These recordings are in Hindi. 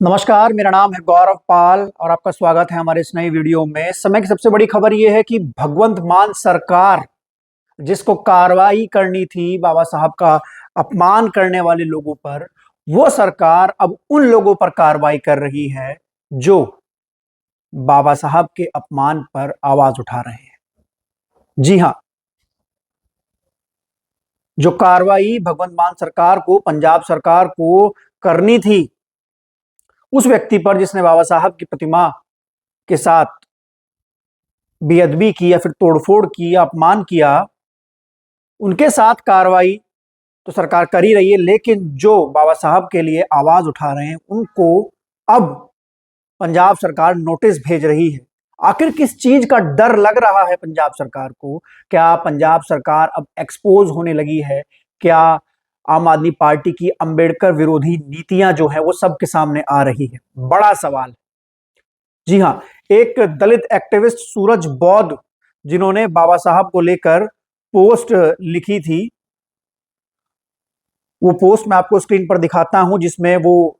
नमस्कार, मेरा नाम है गौरव पाल और आपका स्वागत है हमारे इस नई वीडियो में। समय की सबसे बड़ी खबर यह है कि भगवंत मान सरकार, जिसको कार्रवाई करनी थी बाबा साहब का अपमान करने वाले लोगों पर, वो सरकार अब उन लोगों पर कार्रवाई कर रही है जो बाबा साहब के अपमान पर आवाज उठा रहे हैं। जी हां, जो कार्रवाई भगवंत मान सरकार को, पंजाब सरकार को करनी थी उस व्यक्ति पर जिसने बाबा साहब की प्रतिमा के साथ बेअदबी की या फिर तोड़फोड़ की या अपमान किया, उनके साथ कार्रवाई तो सरकार कर ही रही है, लेकिन जो बाबा साहब के लिए आवाज उठा रहे हैं उनको अब पंजाब सरकार नोटिस भेज रही है। आखिर किस चीज का डर लग रहा है पंजाब सरकार को? क्या पंजाब सरकार अब एक्सपोज होने लगी है? क्या आम आदमी पार्टी की अंबेडकर विरोधी नीतियां जो है वो सबके सामने आ रही है? बड़ा सवाल। जी हां, एक दलित एक्टिविस्ट सूरज बौद्ध, जिन्होंने बाबा साहब को लेकर पोस्ट लिखी थी, वो पोस्ट मैं आपको स्क्रीन पर दिखाता हूं, जिसमें वो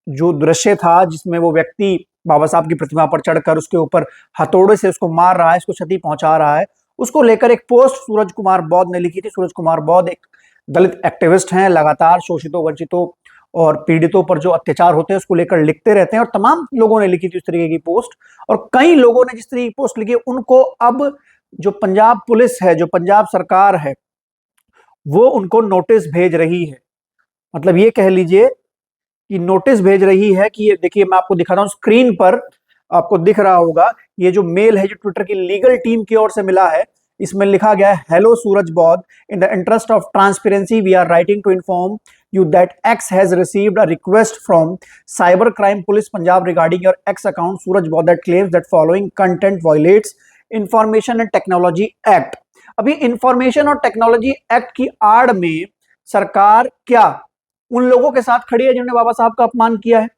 जो दृश्य था जिसमें वो व्यक्ति बाबा साहब की प्रतिमा पर चढ़कर उसके ऊपर हथौड़े से उसको मार रहा है, इसको क्षति पहुंचा रहा है, उसको लेकर एक पोस्ट सूरज कुमार बौद्ध ने लिखी थी। सूरज कुमार बौद्ध एक दलित एक्टिविस्ट हैं, लगातार शोषितों, वंचितों और पीड़ितों पर जो अत्याचार होते हैं उसको लेकर लिखते रहते हैं, और तमाम लोगों ने लिखी थी इस तरीके की पोस्ट। और कई लोगों ने जिस तरीके की पोस्ट लिखी, उनको अब जो पंजाब पुलिस है, जो पंजाब सरकार है, वो उनको नोटिस भेज रही है। मतलब ये कह लीजिए कि नोटिस भेज रही है कि ये देखिए, मैं आपको दिखा रहा हूं स्क्रीन पर, आपको दिख रहा होगा ये जो मेल है जो ट्विटर की लीगल टीम की ओर से मिला है। इसमें लिखा गया है, hello Suraj Bauddh, in the interest of transparency we are writing to inform you that X has received a request from Cybercrime Police Punjab regarding your X account Suraj Bodh that claims that following content violates Information and Technology Act। अभी इंफॉर्मेशन और टेक्नोलॉजी एक्ट की आड़ में सरकार क्या उन लोगों के साथ खड़ी है जिन्होंने बाबा साहब का अपमान किया है?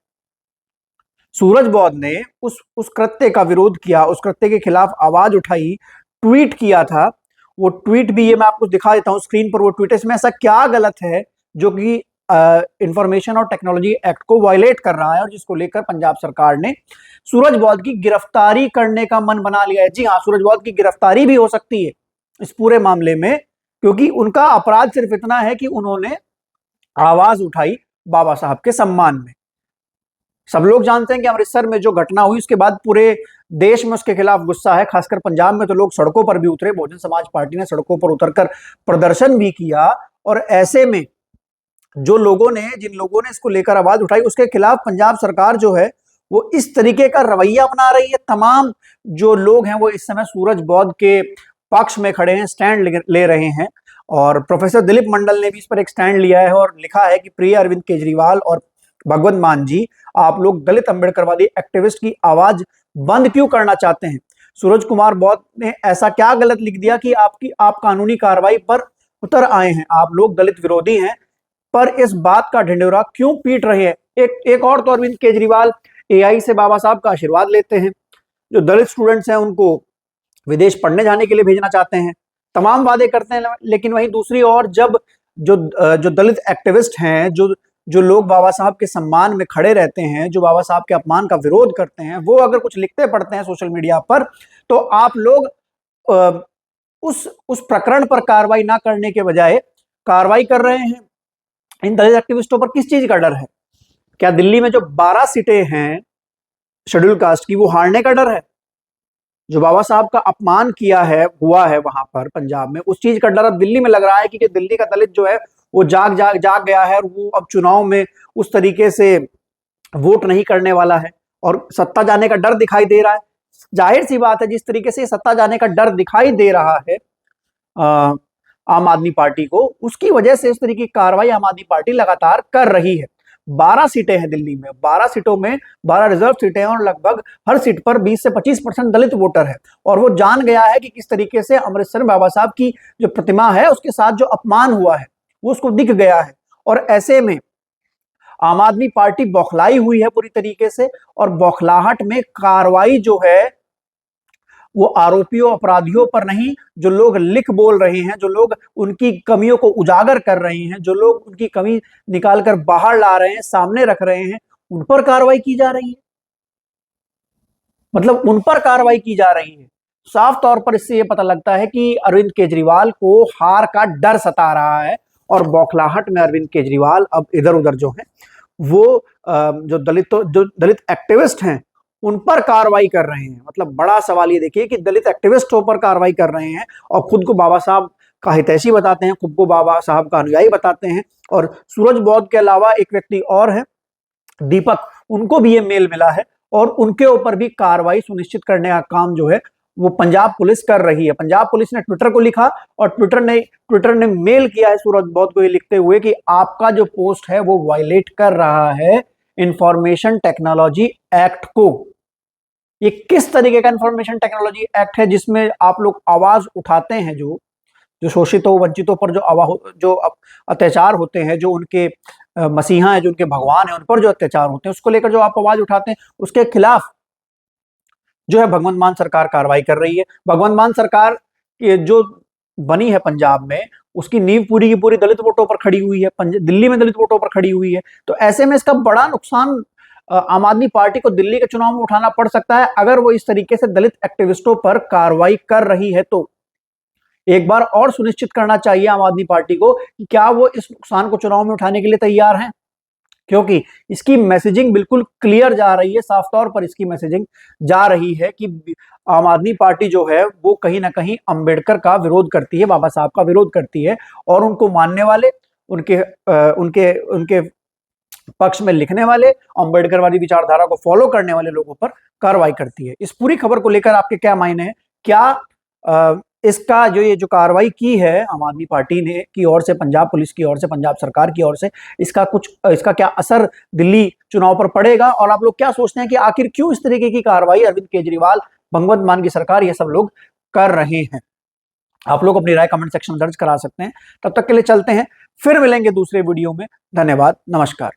सूरज बौद्ध ने उस कृत्य का विरोध किया, उस कृत्य के खिलाफ आवाज उठाई, ट्वीट किया था। वो ट्वीट भी ये मैं आपको दिखा देता हूं स्क्रीन पर। वो ट्वीट, इसमें ऐसा क्या गलत है जो कि इंफॉर्मेशन और टेक्नोलॉजी एक्ट को वायलेट कर रहा है और जिसको लेकर पंजाब सरकार ने सूरज बौद्ध की गिरफ्तारी करने का मन बना लिया है? जी हां, सूरज बौद्ध की गिरफ्तारी भी हो सकती है इस पूरे मामले में, क्योंकि उनका अपराध सिर्फ इतना है कि उन्होंने आवाज उठाई बाबा साहब के सम्मान में। सब लोग जानते हैं कि अमृतसर में जो घटना हुई उसके बाद पूरे देश में उसके खिलाफ गुस्सा है, खासकर पंजाब में तो लोग सड़कों पर भी उतरे। बहुजन समाज पार्टी ने सड़कों पर उतरकर प्रदर्शन भी किया, और ऐसे में जो लोगों ने, जिन लोगों ने इसको लेकर आवाज उठाई, उसके खिलाफ पंजाब सरकार जो है वो इस तरीके का रवैया अपना रही है। तमाम जो लोग हैं वो इस समय सूरज बौद्ध के पक्ष में खड़े हैं, स्टैंड ले रहे हैं। और प्रोफेसर दिलीप मंडल ने भी इस पर एक स्टैंड लिया है और लिखा है कि प्रिय अरविंद केजरीवाल और भगवंत मान जी, आप लोग दलित अंबेडकरवादी एक्टिविस्ट की आवाज बंद क्यों करना चाहते हैं? सूरज कुमार बौद्ध ने ऐसा क्या गलत लिख दिया कि आप कानूनी कार्रवाई पर उतर आए हैं? आप लोग दलित विरोधी हैं, पर इस बात का ढिंढोरा क्यों पीट रहे हैं? एक और तो अरविंद केजरीवाल एआई से बाबा साहब का आशीर्वाद लेते हैं, जो दलित स्टूडेंट्स हैं उनको विदेश पढ़ने जाने के लिए भेजना चाहते हैं, तमाम वादे करते हैं। लेकिन वहीं दूसरी ओर जब जो दलित एक्टिविस्ट हैं, जो लोग बाबा साहब के सम्मान में खड़े रहते हैं, जो बाबा साहब के अपमान का विरोध करते हैं, वो अगर कुछ लिखते पढ़ते हैं सोशल मीडिया पर, तो आप लोग उस प्रकरण पर कार्रवाई ना करने के बजाय कार्रवाई कर रहे हैं। इन दलित एक्टिविस्टों पर किस चीज का डर है? क्या दिल्ली में जो 12 सीटें हैं शेड्यूल कास्ट की, वो हारने का डर है? जो बाबा साहब का अपमान किया है, हुआ है वहां पर पंजाब में, उस चीज का डर अब दिल्ली में लग रहा है कि दिल्ली का दलित जो है वो जाग गया है और वो अब चुनाव में उस तरीके से वोट नहीं करने वाला है और सत्ता जाने का डर दिखाई दे रहा है। जाहिर सी बात है, जिस तरीके से सत्ता जाने का डर दिखाई दे रहा है आम आदमी पार्टी को, उसकी वजह से इस तरीके की कार्रवाई आम आदमी पार्टी लगातार कर रही है। 12 सीटें हैं दिल्ली में, 12 सीटों में 12 रिजर्व सीटें हैं और लगभग हर सीट पर 20 से 25% दलित वोटर है। और वो जान गया है कि किस तरीके से अमृतसर में बाबा साहब की जो प्रतिमा है उसके साथ जो अपमान हुआ है वो उसको दिख गया है। और ऐसे में आम आदमी पार्टी बौखलाई हुई है पूरी तरीके से, और बौखलाहट में कार्रवाई जो है वो आरोपियों, अपराधियों पर नहीं, जो लोग लिख बोल रहे हैं, जो लोग उनकी कमियों को उजागर कर रहे हैं, जो लोग उनकी कमी निकालकर बाहर ला रहे हैं, सामने रख रहे हैं, उन पर कार्रवाई की जा रही है, मतलब उन पर कार्रवाई की जा रही है। साफ तौर पर इससे यह पता लगता है कि अरविंद केजरीवाल को हार का डर सता रहा है और बौखलाहट में अरविंद केजरीवाल अब इधर उधर जो है वो जो दलित एक्टिविस्ट हैं उन पर कार्रवाई कर रहे हैं। मतलब बड़ा सवाल ये देखिए कि दलित एक्टिविस्टों पर कार्रवाई कर रहे हैं और खुद को बाबा साहब का हितैषी बताते हैं, खुद को बाबा साहब का अनुयायी बताते हैं। और सूरज बौद्ध के अलावा एक व्यक्ति और है, दीपक, उनको भी ये मेल मिला है और उनके ऊपर भी कार्रवाई सुनिश्चित करने का काम जो है वो पंजाब पुलिस कर रही है। पंजाब पुलिस ने ट्विटर को लिखा और ट्विटर ने मेल किया है सूरज बौद्ध को ये लिखते हुए कि आपका जो पोस्ट है वो वायलेट कर रहा है इंफॉर्मेशन टेक्नोलॉजी एक्ट को। ये किस तरीके का इंफॉर्मेशन टेक्नोलॉजी एक्ट है जिसमें आप लोग आवाज उठाते हैं, जो जो शोषितों वंचितों पर जो अत्याचार होते हैं, जो उनके मसीहा है, जो उनके भगवान है, उन पर जो अत्याचार होते हैं उसको लेकर जो आप आवाज उठाते हैं उसके खिलाफ जो है भगवंत मान सरकार कार्रवाई कर रही है। भगवंत मान सरकार जो बनी है पंजाब में उसकी नींव पूरी की पूरी दलित वोटों पर खड़ी हुई है, दिल्ली में दलित वोटों पर खड़ी हुई है। तो ऐसे में इसका बड़ा नुकसान आम आदमी पार्टी को दिल्ली के चुनाव में उठाना पड़ सकता है अगर वो इस तरीके से दलित एक्टिविस्टों पर कार्रवाई कर रही है। तो एक बार और सुनिश्चित करना चाहिए आम आदमी पार्टी को कि क्या वो इस नुकसान को चुनाव में उठाने के लिए तैयार हैं, क्योंकि इसकी मैसेजिंग बिल्कुल क्लियर जा रही है, साफ तौर पर इसकी मैसेजिंग जा रही है कि आम आदमी पार्टी जो है वो कहीं ना कहीं अंबेडकर का विरोध करती है, बाबा साहब का विरोध करती है और उनको मानने वाले, उनके उनके उनके पक्ष में लिखने वाले, अंबेडकरवादी विचारधारा को फॉलो करने वाले लोगों पर कार्रवाई करती है। इस पूरी खबर को लेकर आपके क्या मायने हैं? क्या इसका ये जो कार्रवाई की है आम आदमी पार्टी ने की ओर से, पंजाब पुलिस की ओर से, पंजाब सरकार की ओर से, इसका क्या असर दिल्ली चुनाव पर पड़ेगा? और आप लोग क्या सोचते हैं कि आखिर क्यों इस तरीके की कार्रवाई अरविंद केजरीवाल, भगवंत मान की सरकार, ये सब लोग कर रहे हैं? आप लोग अपनी राय कमेंट सेक्शन में दर्ज करा सकते हैं। तब तक के लिए चलते हैं, फिर मिलेंगे दूसरे वीडियो में। धन्यवाद, नमस्कार।